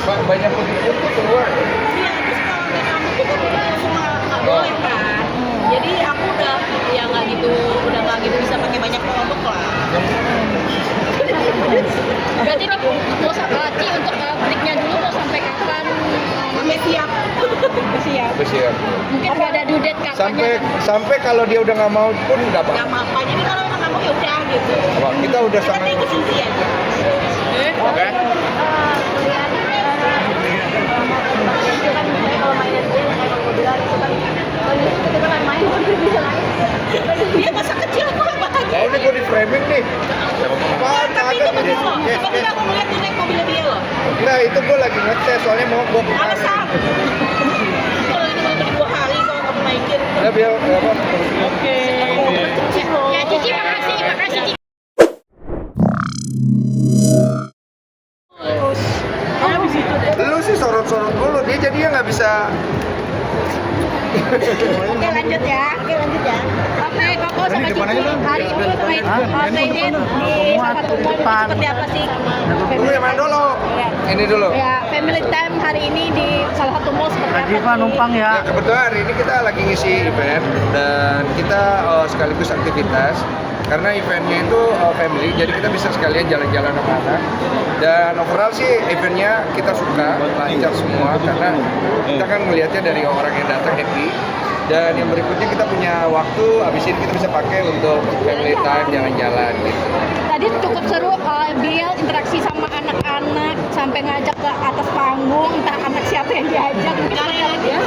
banyak putih-putih keluar. Iya, terus kalau kayak kamu tuh kan semua nggak boleh kan. Jadi aku udah ya nggak gitu, udah nggak gitu bisa pakai banyak produk lah. Berarti nih mau Ci untuk breaknya dulu mau sampai kapan? Sampai siap. Siap. Siap. Mungkin nggak ada due date kapannya. Sampai kalau dia udah nggak mau pun nggak Nggak apa. apa-apa. Jadi kalau emang kamu ya udah gitu. Kita udah Kita sangat. ikut sisi aja. Oke. Dia masa kecil aku apa lagi? Nah ini gue di framing nih. Apaan Tapi itu kagak betul nih? loh. Yes, Tiba-tiba yes. aku ngeliat dia naik mobilnya dia loh. Nah itu gue lagi ngetes soalnya mau gue Alasan. Kalau itu baru 2 hari kalau kamu naikin. Ya biar apa? Oke. Ya Cici makasih Cici. Kamu di situ deh. Lu sih sorot-sorot dulu dia jadinya nggak bisa. Oke lanjut ya. Oke Koko sama Cici hari ini main playing di salah satu mall itu seperti apa sih? Dulu yang mana dulu? Ya. Ini dulu. Ya, family time hari ini di salah satu mall seperti apa? Jiva numpang Ya ya. kebetulan hari ini kita lagi ngisi event dan kita sekaligus aktivitas karena eventnya itu family jadi kita bisa sekalian jalan-jalan sama anak dan overall sih eventnya kita suka lancar semua karena kita kan melihatnya dari orang yang datang happy dan yang berikutnya kita punya waktu habis ini kita bisa pakai untuk family time jalan-jalan gitu. Tadi cukup seru Biel interaksi sama anak-anak sampai ngajak ke atas panggung entah anak siapa yang diajak mungkin seperti apa dia.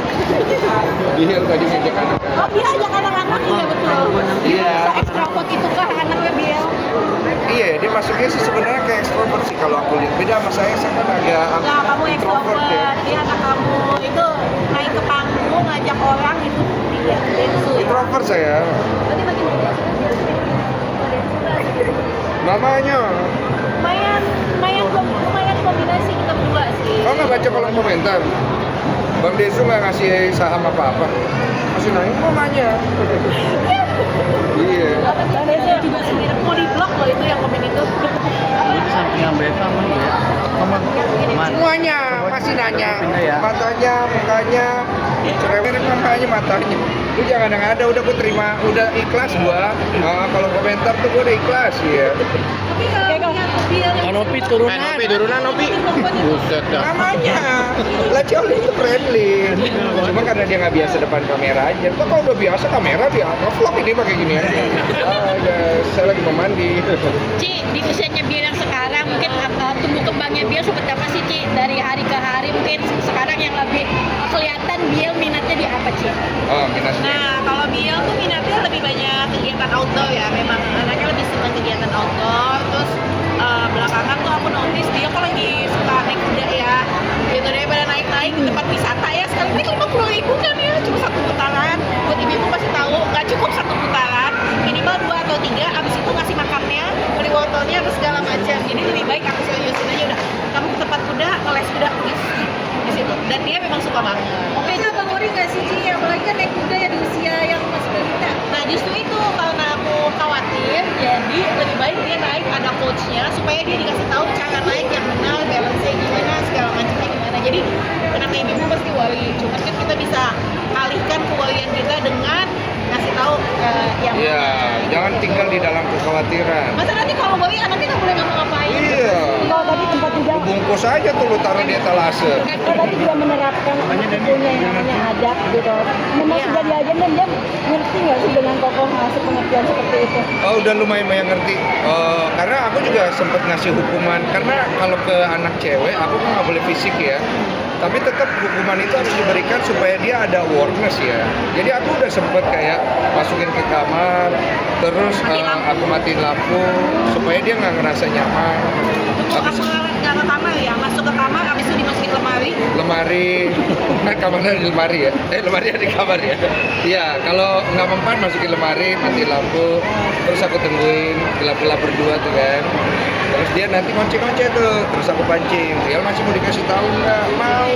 Bihil tadi ngajak anak. Oh dia ajak anak-anak iya betul. Iya. Ekstrovert itu kah anaknya Biel? Iya, dia masuknya sih sebenarnya kayak extrovert sih kalau aku lihat. Beda sama saya kan agak Nah kamu introvert ya. extrovert, dia anak kamu itu naik ke panggung ngajak orang itu dia itu. Introvert saya. Berarti makin muda. Namanya. Lumayan kombinasi kita berdua sih. Kau nggak baca kolom komentar? Bang Desu nggak ngasih saham apa-apa. Masih nanya mamanya. Iya. Biasanya juga sendiri mau di blok loh itu yang komen itu. Itu sampingan beta mah ya. Aman. Semuanya masih nanya. Pindah ya. Matanya, mukanya, cerewet matanya, matanya. Lu jangan yang ada, udah gua terima, udah ikhlas gua. Kalau komentar tuh gua udah ikhlas ya. Tapi kalau lihat Biel yang Nopi turunan. turunan Nopi. Buset dah. Namanya, lah Cioli itu friendly. Cuma karena dia nggak biasa depan kamera aja. Kok kalau udah biasa kamera dia vlog ini pakai gini aja. Saya lagi mau mandi. Ci, di usianya Biel yang sekarang mungkin tumbuh kembangnya Biel seperti apa sih Ci? Dari hari ke hari mungkin sekarang yang lebih kelihatan Biel minatnya di apa Ci? Oh, minasnya. Nah, kalau Biel tuh minatnya lebih banyak kegiatan outdoor ya. Memang anaknya lebih suka kegiatan outdoor. Terus belakangan tuh aku notice dia kok lagi suka naik kuda ya. Gitu daripada naik-naik di tempat wisata ya. Sekali naik 50.000 kan ya, cuma 1 putaran. Buat ibu-ibu pasti tahu, nggak cukup 1 putaran. Minimal 2 atau 3. Abis itu ngasih makannya, beli wortelnya, terus segala macam. Jadi lebih baik aku seriusin aja udah. Kamu ke tempat kuda, ngeles kuda di situ. Dan dia memang suka banget. Oke, itu Bang Ori nggak sih Ci? Apalagi kan naik kuda ya di usia yang masih balita. Nah justru itu karena aku khawatir, jadi lebih baik dia naik ada coachnya supaya dia dikasih tahu cara naik yang benar, balance-nya gimana, segala macamnya gimana. Jadi kenapa ibu pasti worry, cuman kan kita bisa alihkan kewalian kita dengan ngasih tahu yang Iya, jangan tinggal di dalam kekhawatiran. masa nanti kalau worry anaknya nggak boleh ngapa-ngapain. Iya. Kalau tadi tempat juga Lu bungkus aja tuh lu taruh di etalase. kalau tadi juga menerapkan punya yang namanya adab gitu. Memang sudah diajar dan dia ngerti nggak sih dengan tokoh ngasih pengertian seperti itu? Oh udah lumayan ngerti. Karena aku juga sempet ngasih hukuman. Karena kalau ke anak cewek aku kan nggak boleh fisik ya. Tapi tetap hukuman itu harus diberikan supaya dia ada awareness ya. Jadi aku udah sempet kayak masukin ke kamar, terus aku matiin lampu supaya dia nggak ngerasa nyaman. Aku nggak ke kamar ya, masuk ke kamar habis itu dimasukin lemari. Kan kamarnya di lemari ya. Lemari ada di kamar ya. Iya, kalau nggak mempan masukin lemari, mati lampu, terus aku tungguin gelap-gelap berdua tuh kan. Terus dia nanti ngoceh-ngoceh tuh, terus aku pancing. Dia masih mau dikasih tahu nggak? Mau.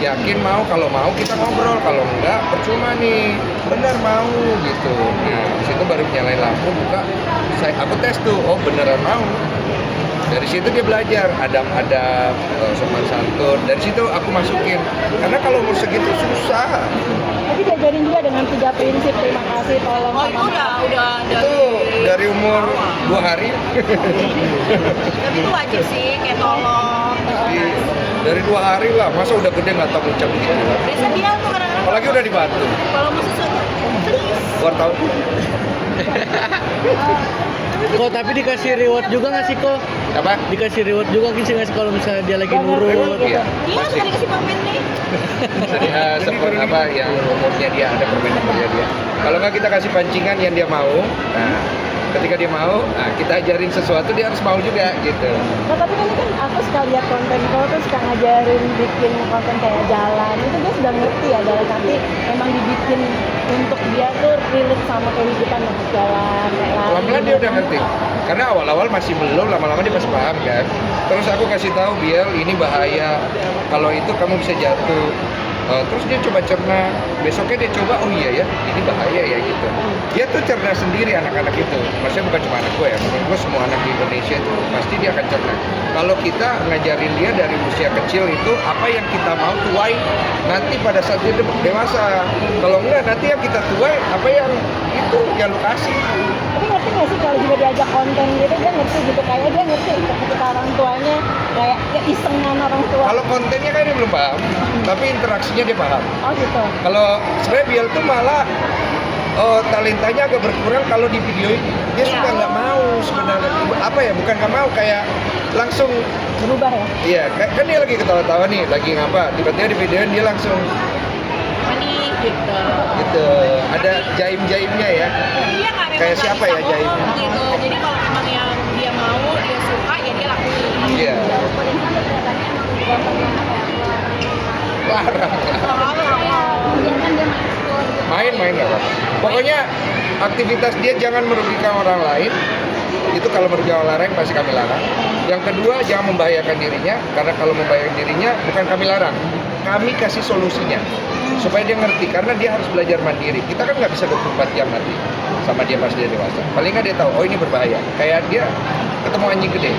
Yakin mau, kalau mau kita ngobrol, kalau enggak percuma nih. Bener mau gitu. Nah, di situ baru nyalain lampu, buka. Aku tes tuh, oh beneran mau. Dari situ dia belajar adab-adab, sopan santun. Dari situ aku masukin. Karena kalau umur segitu susah. Tapi diajarin juga dengan 3 prinsip terima kasih, tolong, Oh itu sama udah Itu dari umur 2 hari. tapi itu wajib sih kayak tolong. Dari 2 hari lah. Masa udah gede nggak tahu ngucap gitu. Biasa dia tuh kadang-kadang Apalagi udah dibantu. kalau mau sesuatu please. Wartawan. Kok tapi dikasih reward juga nggak sih kok? Apa? Dikasih reward juga sih nggak sih kalau misalnya dia lagi Jangan nurut? Iya. Dia Pasti. suka dikasih permen nih. Seperti apa yang umurnya dia ada permainan dia. Kalau nggak kita kasih pancingan yang dia mau. Nah, ketika dia mau, nah, kita ajarin sesuatu dia harus mau juga gitu. Nah, tapi kan aku suka lihat konten kau tuh suka ngajarin bikin konten kayak jalan. Itu dia sudah ngerti ya jalan kaki emang dibikin untuk dia tuh relate sama kehidupan untuk jalan kayak lari. Pelan-pelan dia udah ngerti. Karena awal-awal masih belum, lama-lama dia masih paham kan. Terus aku kasih tahu Biel ini bahaya. Kalau itu kamu bisa jatuh. Terus dia coba cerna, besoknya dia coba, oh iya ya, ini bahaya ya gitu. Dia tuh cerna sendiri anak-anak itu. Maksudnya bukan cuma anak gue ya, menurut gue semua anak di Indonesia itu pasti dia akan cerna. Kalau kita ngajarin dia dari usia kecil itu apa yang kita mau tuai nanti pada saat dia dewasa. Kalau enggak nanti yang kita tuai apa yang itu yang lu kasih. Tapi ngerti nggak sih kalau juga diajak konten gitu dia ngerti gitu kayak dia ngerti ketika orang tuanya kayak ya isengan orang tua. Kalau kontennya kan dia belum paham, tapi interaksinya dia paham. Oh gitu. Kalau sebenarnya Biel tuh malah talentanya agak berkurang kalau di video ini. Dia suka nggak mau sebenarnya. Apa ya? Bukan nggak mau, kayak langsung. Berubah ya. Iya, kan dia lagi ketawa-tawa nih, lagi ngapa? Tiba-tiba di video dia langsung Mani gitu. gitu. Ada jaim-jaimnya ya. Dia nggak memang Kayak nggak siapa bisa ya jaimnya? ngomong gitu. Jadi kalau memang yang dia mau, dia suka ya dia lakuin. Iya. Larang. Main-main nggak apa-apa. Pokoknya aktivitas dia jangan merugikan orang lain. Itu kalau merugikan orang lain pasti kami larang. Yang kedua, jangan membahayakan dirinya, karena kalau membahayakan dirinya bukan kami larang, kami kasih solusinya supaya dia ngerti, karena dia harus belajar mandiri. Kita kan nggak bisa 24 jam nanti sama dia pas dia dewasa. Paling nggak dia tahu, oh ini berbahaya. Kayak dia ketemu anjing gede.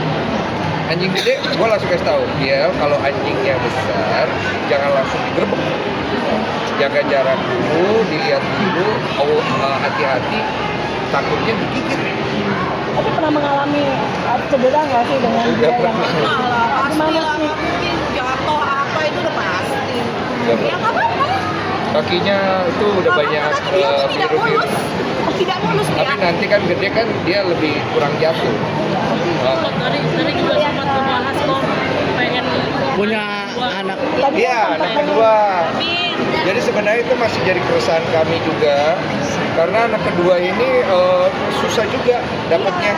Anjing gede, gue langsung kasih tahu dia kalau anjingnya besar, jangan langsung digerebek. Jaga jarak dulu, dilihat dulu, hati-hati, takutnya digigit. Tapi pernah mengalami cedera nggak sih dengan Udah dia yang pernah. Malah pasti Gimana lah, sih? mungkin jatuh apa itu udah pasti. Udah Ya nggak apa-apa. Kakinya itu udah banyak Kaki dia tuh tidak biru-biru. mulus. Tidak mulus dia. Tapi nanti kan gede kan dia lebih kurang jatuh. Tadi juga sempat membahas kok pengen Punya anak. Iya, anak kedua. Amin. Jadi sebenarnya itu masih jadi keresahan kami juga, karena anak kedua ini susah juga dapatnya.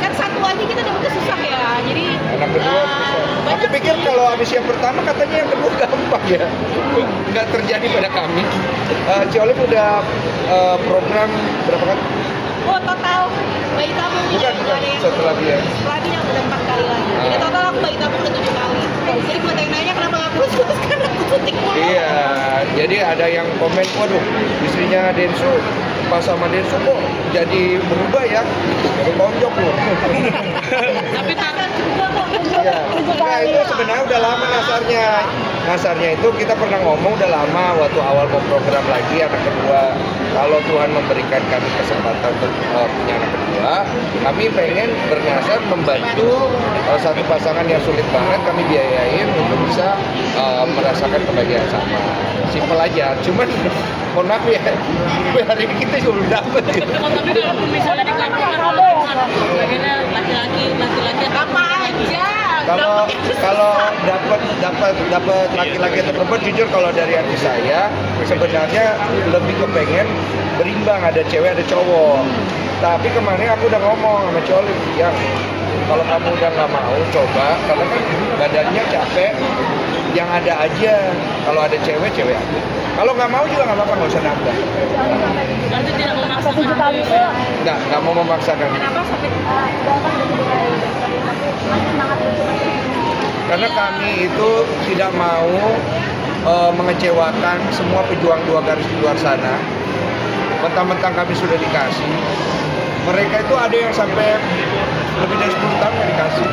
Kan satu aja kita dapetnya susah ya. Jadi Anak kedua susah. Aku pikir kalau habis yang pertama katanya yang kedua gampang ya. Nggak terjadi pada kami. Ciolif udah program berapa kali? oh total bayi tabung Bukan, udah ada yang setelah dia. setelah dia udah 4 kali lagi. Jadi total aku bayi tabung udah 7 kali. Jadi buat yang nanya kenapa nggak putus karena aku suntik mulu. Iya, jadi ada yang komen, waduh, istrinya Densu pas sama Densu kok jadi berubah ya, jadi tonjok loh. Tapi takkan juga kok. Iya, nah itu sebenarnya udah lama nasarnya. Nasarnya itu kita pernah ngomong udah lama waktu awal mau program lagi anak kedua. Kalau Tuhan memberikan kami kesempatan untuk punya anak kedua, kami pengen bernasar membantu satu pasangan yang sulit banget kami biayain untuk bisa merasakan kebahagiaan sama. Simpel aja, cuman mohon maaf ya, sampai hari ini kita juga belum dapet gitu. Tapi kalau misalnya di kampung kan bagiannya laki-laki apa aja. Kalau dapat laki-laki atau perempuan, jujur kalau dari hati saya sebenarnya lebih kepengen berimbang, ada cewek ada cowok. Tapi kemarin aku udah ngomong sama Ciolif, yang kalau kamu udah nggak mau coba, karena kan badannya capek, yang ada aja. Kalau ada cewek aja. Kalau nggak mau juga nggak apa-apa, nggak usah nambah. Nanti tidak memaksa 7 kali itu Nggak mau memaksakan. Kenapa sampai Karena kami itu tidak mau mengecewakan semua pejuang 2 garis di luar sana. Mentang-mentang kami sudah dikasih, mereka itu ada yang sampai lebih dari 10 tahun nggak dikasih.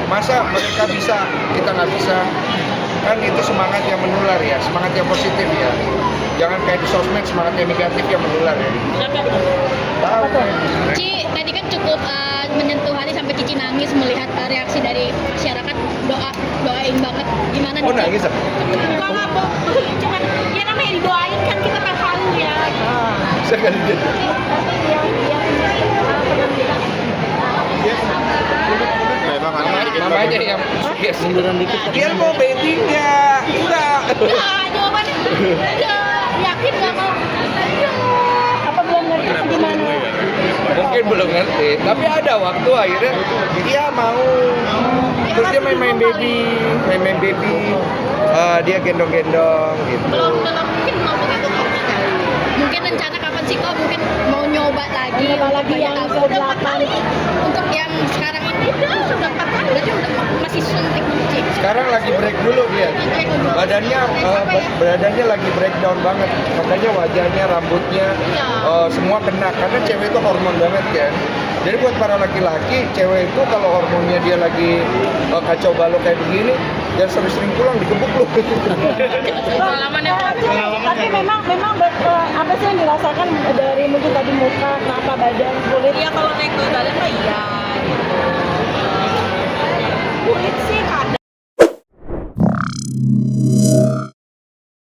Masa mereka bisa, kita nggak bisa? Kan itu semangat yang menular ya, semangat yang positif ya. Jangan kayak di sosmed semangat yang negatif yang menular ya. Tahu kan? Ci, tadi kan cukup menyentuh hati sampai Cici nangis melihat reaksi dari masyarakat, doain banget. Gimana nih, Oh Ci? nangis ah? Enggak Bob, cuman ya namanya didoain kan kita tak tahu ya. Sekali dia. Tapi yang penampilan Mama aja yang yes. munduran dikit. Dia mau betting nggak? Enggak. Nah, jawabannya enggak, yakin nggak mau? apa belum ngerti gimana? Mungkin belum ngerti, tapi ada waktu akhirnya dia mau. Terus dia main-main baby, dia gendong-gendong gitu. Belum mungkin mau begitu kok. Mungkin rencana kapan sih kok mungkin mau nyoba lagi Nyoba lagi banyak yang tahun. ke-8. Untuk yang sekarang ini sudah 4 kali, berarti udah masih suntik Ci. Sekarang lagi break dulu dia. Badannya lagi breakdown banget. Makanya wajahnya, rambutnya, semua kena. Karena cewek itu hormon banget kan. Jadi buat para laki-laki, cewek itu kalau hormonnya dia lagi kacau balau kayak begini, jangan sering-sering pulang digebuk lu. Pengalaman yang Tapi memang apa sih yang dirasakan dari mungkin tadi muka, kenapa badan, kulit? Iya kalau